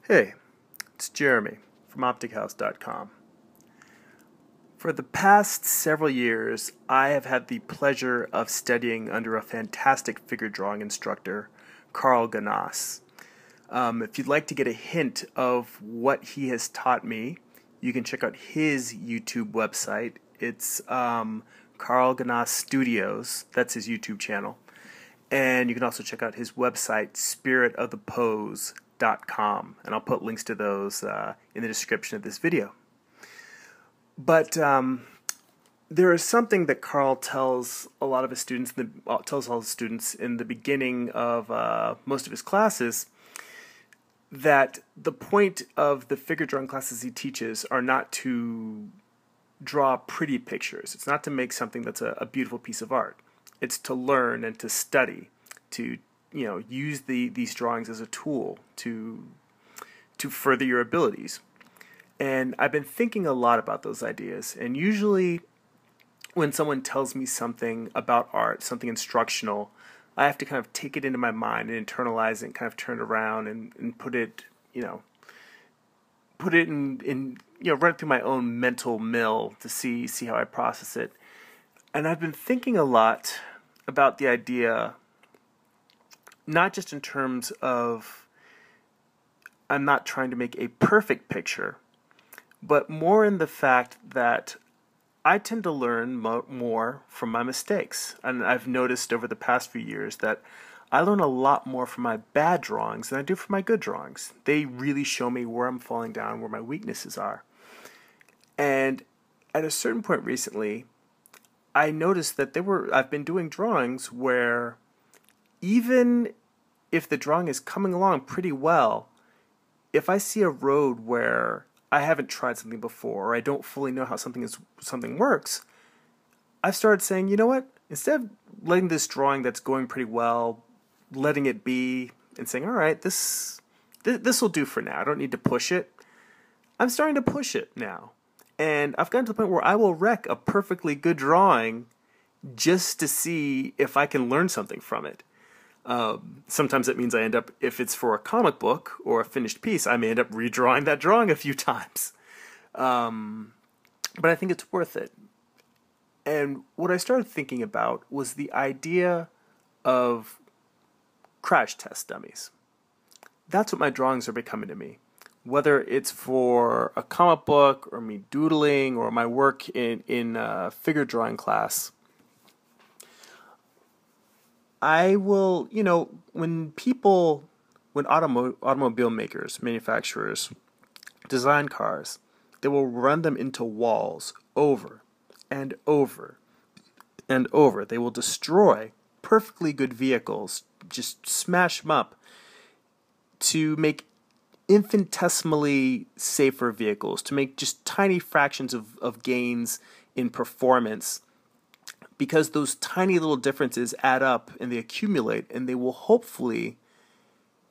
Hey, it's Jeremy from OpticHouse.com. For the past several years, I have had the pleasure of studying under a fantastic figure drawing instructor, Carl Ganas. If you'd like to get a hint of what he has taught me, you can check out his YouTube website. It's Carl Ganas Studios. That's his YouTube channel. And you can also check out his website, spiritofthepose.com. And I'll put links to those in the description of this video. But there is something that Carl tells a lot of his students, tells all his students in the beginning of most of his classes, that the point of the figure drawing classes he teaches are not to draw pretty pictures. It's not to make something that's a beautiful piece of art. It's to learn and to study, to use these drawings as a tool to further your abilities. And I've been thinking a lot about those ideas. And usually when someone tells me something about art, something instructional, I have to kind of take it into my mind and internalize it and kind of turn it around and put it, run it through my own mental mill to see how I process it. And I've been thinking a lot about the idea, not just in terms of I'm not trying to make a perfect picture, but more in the fact that I tend to learn more from my mistakes. And I've noticed over the past few years that I learn a lot more from my bad drawings than I do from my good drawings. They really show me where I'm falling down, where my weaknesses are. And at a certain point recently, I noticed that I've been doing drawings where even if the drawing is coming along pretty well, if I see a road where I haven't tried something before, or I don't fully know how something works, I've started saying, you know what? Instead of letting this drawing that's going pretty well, letting it be, and saying, all right, this will do for now. I don't need to push it. I'm starting to push it now. And I've gotten to the point where I will wreck a perfectly good drawing just to see if I can learn something from it. Sometimes it means I end up, if it's for a comic book or a finished piece, I may end up redrawing that drawing a few times. But I think it's worth it. And what I started thinking about was the idea of crash test dummies. That's what my drawings are becoming to me. Whether it's for a comic book or me doodling or my work in a figure drawing class, I will, when automobile makers, manufacturers design cars, they will run them into walls over and over and over. They will destroy perfectly good vehicles, just smash them up to make infinitesimally safer vehicles, to make just tiny fractions of gains in performance, because those tiny little differences add up and they accumulate, and they will hopefully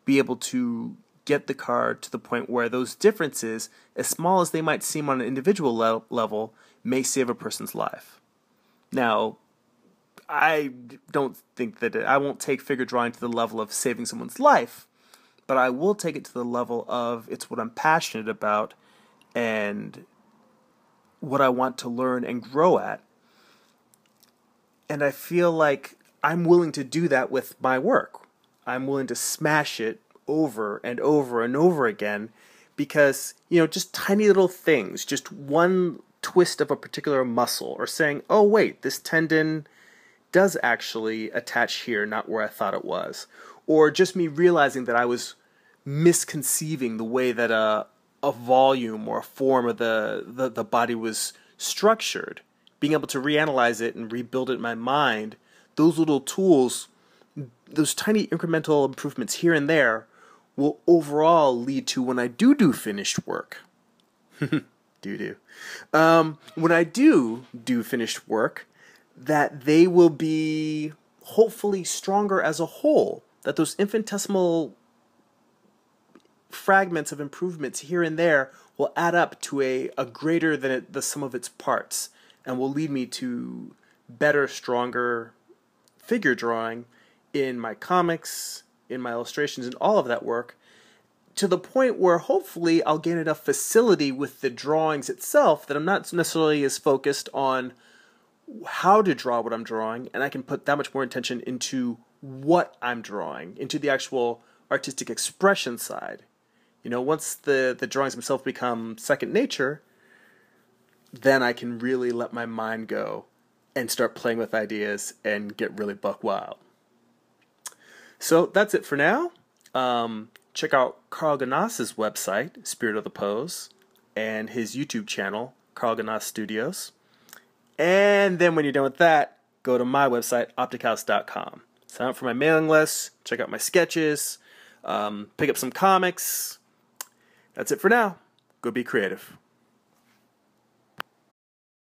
be able to get the car to the point where those differences, as small as they might seem on an individual level, may save a person's life. Now, I don't think that I won't take figure drawing to the level of saving someone's life, but I will take it to the level of it's what I'm passionate about and what I want to learn and grow at. And I feel like I'm willing to do that with my work. I'm willing to smash it over and over and over again because, just tiny little things, just one twist of a particular muscle, or saying, oh wait, this tendon does actually attach here, not where I thought it was. Or just me realizing that I was misconceiving the way that a volume or a form of the body was structured. Being able to reanalyze it and rebuild it in my mind, those little tools, those tiny incremental improvements here and there will overall lead to, when I do finished work, when I do finished work, that they will be hopefully stronger as a whole, that those infinitesimal fragments of improvements here and there will add up to a greater than the sum of its parts, and will lead me to better, stronger figure drawing in my comics, in my illustrations, and all of that work, to the point where hopefully I'll gain enough facility with the drawings itself that I'm not necessarily as focused on how to draw what I'm drawing, and I can put that much more intention into what I'm drawing, into the actual artistic expression side. You know, once the drawings themselves become second nature, then I can really let my mind go and start playing with ideas and get really buck wild. So that's it for now. Check out Carl Ganas's website, Spirit of the Pose, and his YouTube channel, Carl Ganas Studios. And then when you're done with that, go to my website, optichouse.com. Sign up for my mailing list, check out my sketches, pick up some comics. That's it for now. Go be creative.